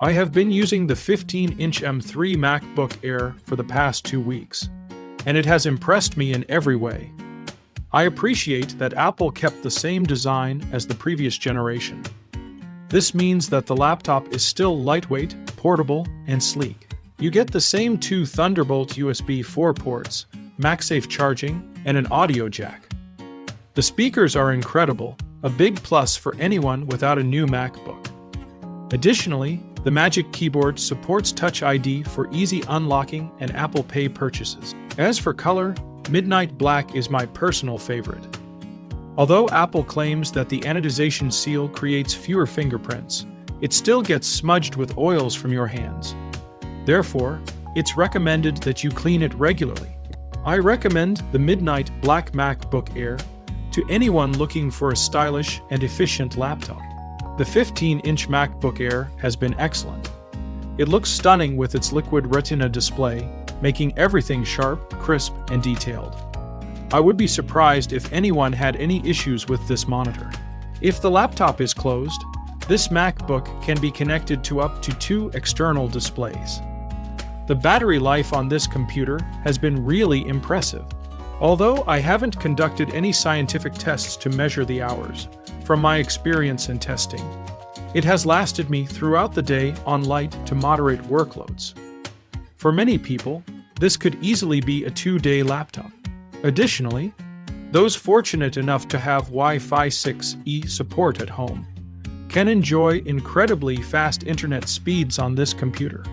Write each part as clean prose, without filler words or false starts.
I have been using the 15-inch M3 MacBook Air for the past 2 weeks, and it has impressed me in every way. I appreciate that Apple kept the same design as the previous generation. This means that the laptop is still lightweight, portable, and sleek. You get the same 2 Thunderbolt USB 4 ports, MagSafe charging, and an audio jack. The speakers are incredible, a big plus for anyone without a new MacBook. Additionally, the Magic Keyboard supports Touch ID for easy unlocking and Apple Pay purchases. As for color, Midnight Black is my personal favorite. Although Apple claims that the anodization seal creates fewer fingerprints, it still gets smudged with oils from your hands. Therefore, it's recommended that you clean it regularly. I recommend the Midnight Black MacBook Air to anyone looking for a stylish and efficient laptop. The 15-inch MacBook Air has been excellent. It looks stunning with its liquid retina display, making everything sharp, crisp, and detailed. I would be surprised if anyone had any issues with this monitor. If the laptop is closed, this MacBook can be connected to up to 2 external displays. The battery life on this computer has been really impressive. Although I haven't conducted any scientific tests to measure the hours, from my experience in testing, it has lasted me throughout the day on light to moderate workloads. For many people, this could easily be a 2-day laptop. Additionally, those fortunate enough to have Wi-Fi 6E support at home can enjoy incredibly fast internet speeds on this computer.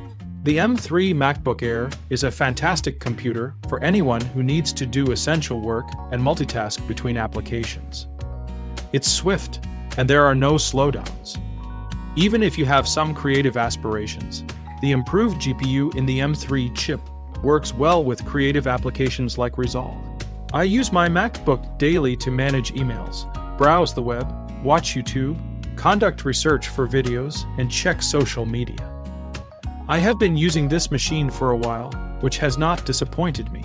The M3 MacBook Air is a fantastic computer for anyone who needs to do essential work and multitask between applications. It's swift, and there are no slowdowns. Even if you have some creative aspirations, the improved GPU in the M3 chip works well with creative applications like Resolve. I use my MacBook daily to manage emails, browse the web, watch YouTube, conduct research for videos, and check social media. I have been using this machine for a while, which has not disappointed me.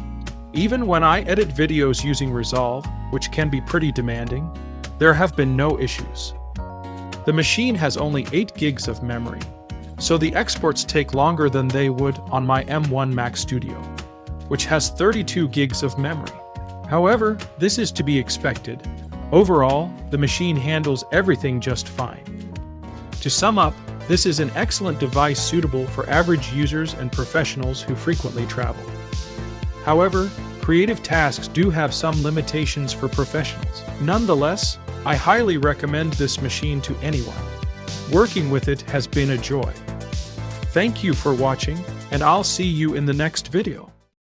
Even when I edit videos using Resolve, which can be pretty demanding, there have been no issues. The machine has only 8 gigs of memory, so the exports take longer than they would on my M1 Mac Studio, which has 32 gigs of memory. However, this is to be expected. Overall, the machine handles everything just fine. To sum up, this is an excellent device suitable for average users and professionals who frequently travel. However, creative tasks do have some limitations for professionals. Nonetheless, I highly recommend this machine to anyone. Working with it has been a joy. Thank you for watching, and I'll see you in the next video.